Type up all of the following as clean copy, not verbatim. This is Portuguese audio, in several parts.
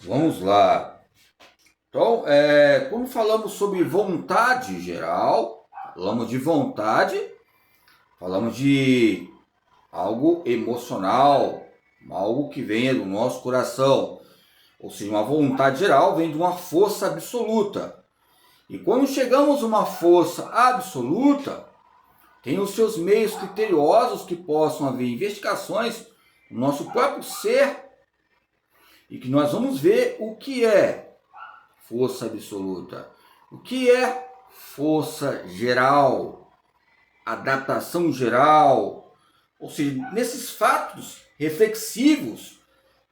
Vamos lá. Então, quando falamos sobre vontade geral, falamos de vontade, falamos de algo emocional, algo que venha do nosso coração. Ou seja, uma vontade geral vem de uma força absoluta. E quando chegamos a uma força absoluta, tem os seus meios criteriosos que possam haver investigações no nosso próprio ser e que nós vamos ver o que é força absoluta, o que é força geral, adaptação geral, ou seja, nesses fatos reflexivos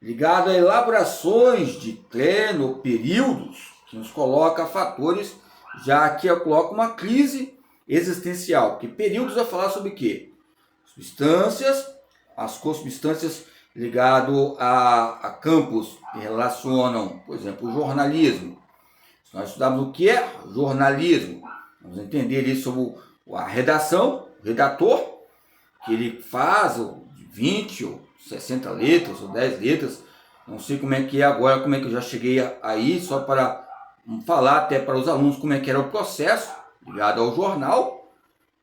ligados a elaborações de treino, períodos, que nos coloca fatores, já que coloca uma crise existencial, porque períodos vai falar sobre o quê? Substâncias, as co-substâncias ligado a campos que relacionam, por exemplo, o jornalismo. Se nós estudarmos o que é jornalismo, vamos entender isso sobre a redação, o redator, que ele faz 20 ou 60 letras ou 10 letras, não sei como é que é agora, como é que eu já cheguei aí, só para falar até para os alunos como é que era o processo ligado ao jornal,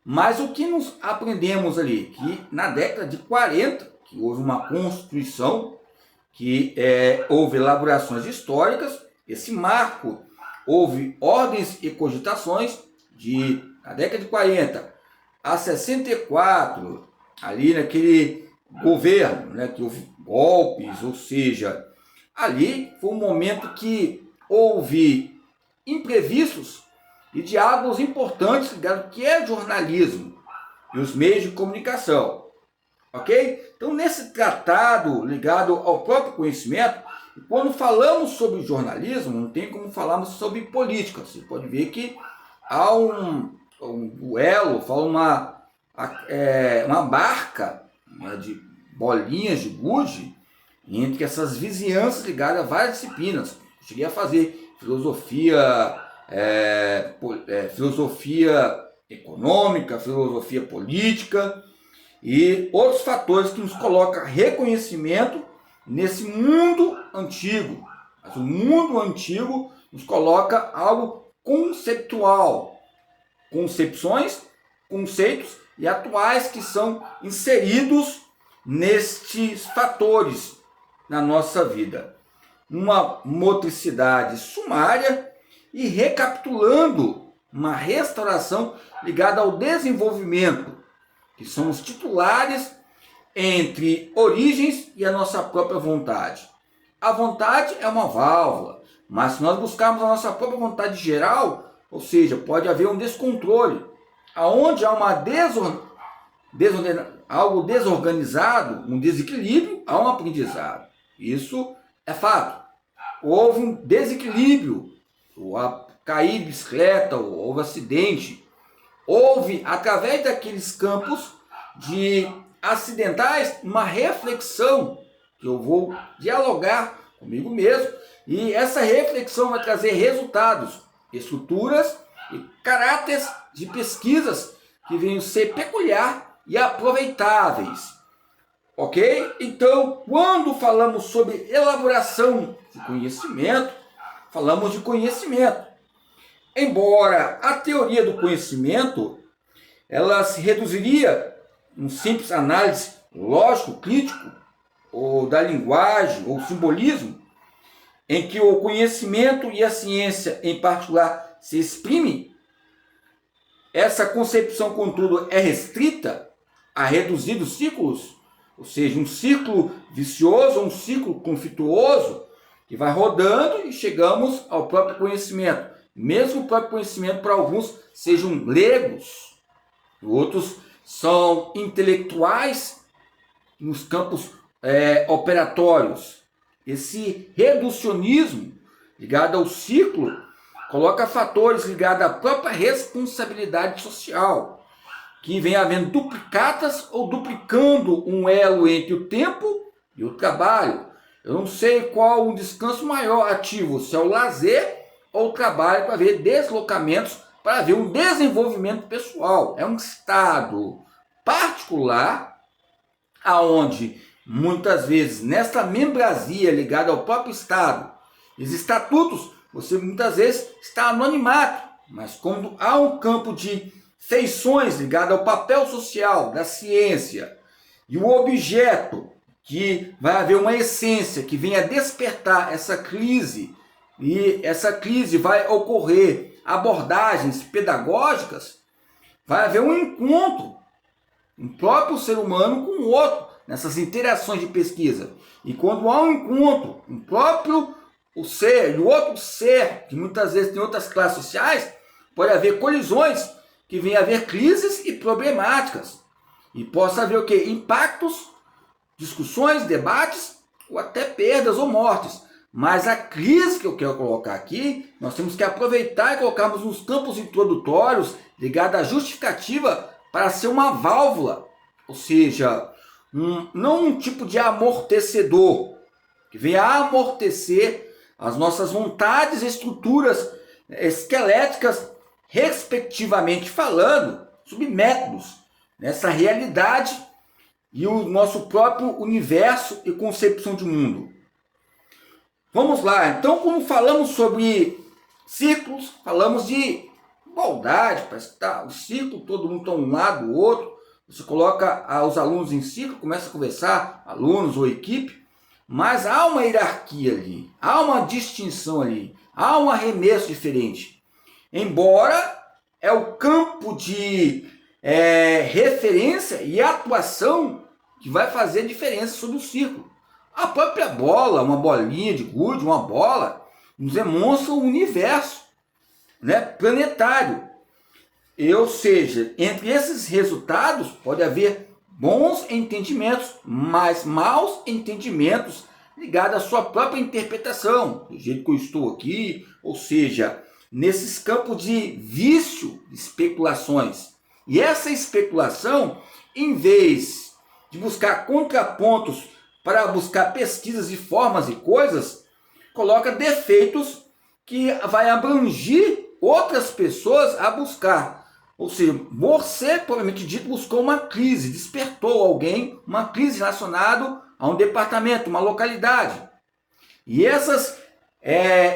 mas o que nós aprendemos ali, que na década de 40, que houve uma constituição, que houve elaborações históricas, esse marco, houve ordens e cogitações na década de 40 a 64, ali naquele governo, né, que houve golpes, ou seja, ali foi um momento que houve imprevistos e diálogos importantes ligados ao que é jornalismo e os meios de comunicação, ok? Então, nesse tratado ligado ao próprio conhecimento, quando falamos sobre jornalismo, não tem como falarmos sobre política. Você pode ver que há um duelo, fala uma barca, né, de bolinhas de gude entre essas vizinhanças ligadas a várias disciplinas. Eu cheguei a fazer filosofia, filosofia econômica, filosofia política e outros fatores que nos colocam reconhecimento nesse mundo antigo. Mas o mundo antigo nos coloca algo conceptual, concepções, conceitos e atuais que são inseridos nestes fatores na nossa vida. Uma motricidade sumária e recapitulando uma restauração ligada ao desenvolvimento, que são os titulares entre origens e a nossa própria vontade. A vontade é uma válvula, mas se nós buscarmos a nossa própria vontade geral, ou seja, pode haver um descontrole, aonde há algo desorganizado, um desequilíbrio, há um aprendizado. Isso é fato. Houve um desequilíbrio, cair de bicicleta, houve acidente, houve, através daqueles campos de acidentais, uma reflexão, que eu vou dialogar comigo mesmo, e essa reflexão vai trazer resultados, estruturas e caráteres de pesquisas que venham ser peculiar e aproveitáveis. Ok? Então, quando falamos sobre elaboração de conhecimento, falamos de conhecimento. Embora a teoria do conhecimento ela se reduziria um simples análise lógico-crítico ou da linguagem ou simbolismo, em que o conhecimento e a ciência em particular se exprimem, essa concepção, contudo, é restrita a reduzidos ciclos, ou seja, um ciclo vicioso, um ciclo conflituoso, que vai rodando e chegamos ao próprio conhecimento. Mesmo o próprio conhecimento, para alguns, sejam leigos, outros são intelectuais nos campos operatórios. Esse reducionismo ligado ao ciclo coloca fatores ligados à própria responsabilidade social, que vem havendo duplicatas ou duplicando um elo entre o tempo e o trabalho. Eu não sei qual o descanso maior ativo, se é o lazer ou o trabalho, para ver deslocamentos, para ver um desenvolvimento pessoal. É um estado particular, aonde muitas vezes nesta membrasia ligada ao próprio estado, Os estatutos, você muitas vezes está anonimato, mas quando há um campo de feições ligado ao papel social da ciência e o objeto, que vai haver uma essência que venha despertar essa crise, e essa crise vai ocorrer abordagens pedagógicas, vai haver um encontro, um próprio ser humano com o outro, nessas interações de pesquisa. E quando há um encontro, um próprio o ser e o outro ser, que muitas vezes tem outras classes sociais, pode haver colisões, que venha haver crises e problemáticas. E possa haver o quê? Impactos, discussões, debates, ou até perdas ou mortes. Mas a crise que eu quero colocar aqui, nós temos que aproveitar e colocarmos nos campos introdutórios ligada à justificativa para ser uma válvula, ou seja, não um tipo de amortecedor, que venha a amortecer as nossas vontades e estruturas esqueléticas, respectivamente falando, sobre métodos, nessa realidade e o nosso próprio universo e concepção de mundo. Vamos lá, então, como falamos sobre ciclos, falamos de igualdade, parece que tá o ciclo, todo mundo está um lado, do outro, você coloca os alunos em ciclo, começa a conversar, alunos ou equipe, mas há uma hierarquia ali, há uma distinção ali, há um arremesso diferente. Embora é o campo de referência e atuação que vai fazer a diferença sobre o círculo. A própria bola, uma bolinha de gude, uma bola, nos demonstra um universo, né, planetário. Ou seja, entre esses resultados pode haver bons entendimentos, mas maus entendimentos ligados à sua própria interpretação, do jeito que eu estou aqui, ou seja, nesses campos de vício, especulações. E essa especulação, em vez de buscar contrapontos para buscar pesquisas de formas e coisas, coloca defeitos que vai abranger outras pessoas a buscar. Ou seja, você, provavelmente dito, buscou uma crise, despertou alguém, uma crise relacionada a um departamento, uma localidade. E essas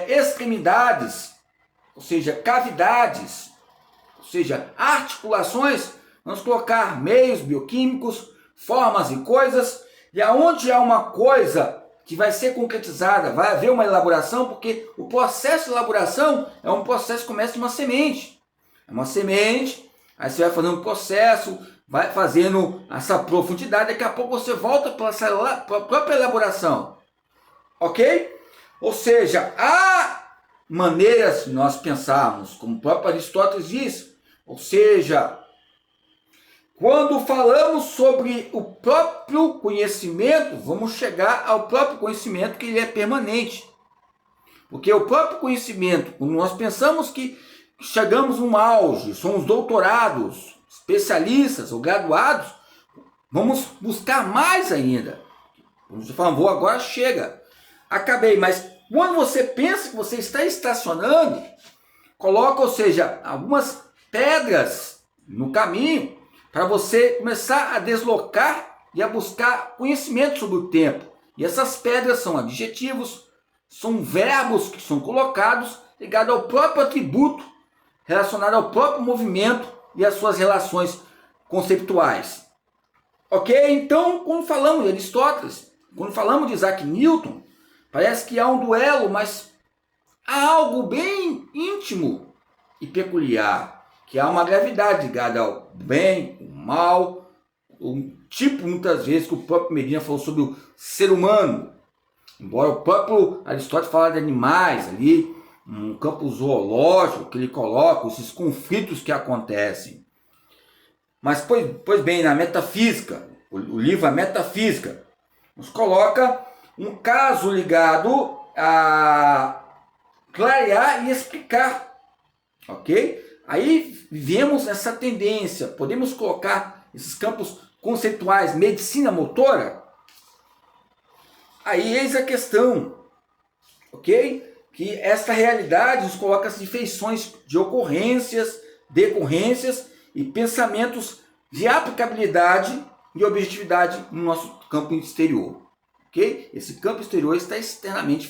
extremidades, ou seja, cavidades, ou seja, articulações, vamos colocar meios bioquímicos, formas e coisas, e aonde há uma coisa que vai ser concretizada, vai haver uma elaboração, porque o processo de elaboração é um processo que começa de uma semente. É uma semente, aí você vai fazendo um processo, vai fazendo essa profundidade, daqui a pouco você volta para a própria elaboração. Ok? Ou seja, há maneiras de nós pensarmos, como o próprio Aristóteles diz, ou seja, quando falamos sobre o próprio conhecimento, vamos chegar ao próprio conhecimento, que ele é permanente. Porque o próprio conhecimento, quando nós pensamos que chegamos num auge, somos doutorados, especialistas ou graduados, vamos buscar mais ainda. Vamos falar, vou agora, chega. Acabei, mas quando você pensa que você está estacionando, coloca, ou seja, algumas pedras no caminho, para você começar a deslocar e a buscar conhecimento sobre o tempo. E essas pedras são adjetivos, são verbos que são colocados ligados ao próprio atributo, relacionado ao próprio movimento e às suas relações conceituais. Ok? Então, quando falamos de Aristóteles, quando falamos de Isaac Newton, parece que há um duelo, mas há algo bem íntimo e peculiar, que há uma gravidade ligada ao bem, ao mal, um tipo, muitas vezes, que o próprio Medina falou sobre o ser humano. Embora o próprio Aristóteles fale de animais ali, um campo zoológico que ele coloca, esses conflitos que acontecem. Mas, pois bem, na metafísica, o livro A Metafísica, nos coloca um caso ligado a clarear e explicar, ok? Aí vemos essa tendência, podemos colocar esses campos conceituais, medicina motora? Aí eis a questão, ok? Que esta realidade nos coloca as feições de ocorrências, decorrências e pensamentos de aplicabilidade e objetividade no nosso campo exterior, ok? Esse campo exterior está externamente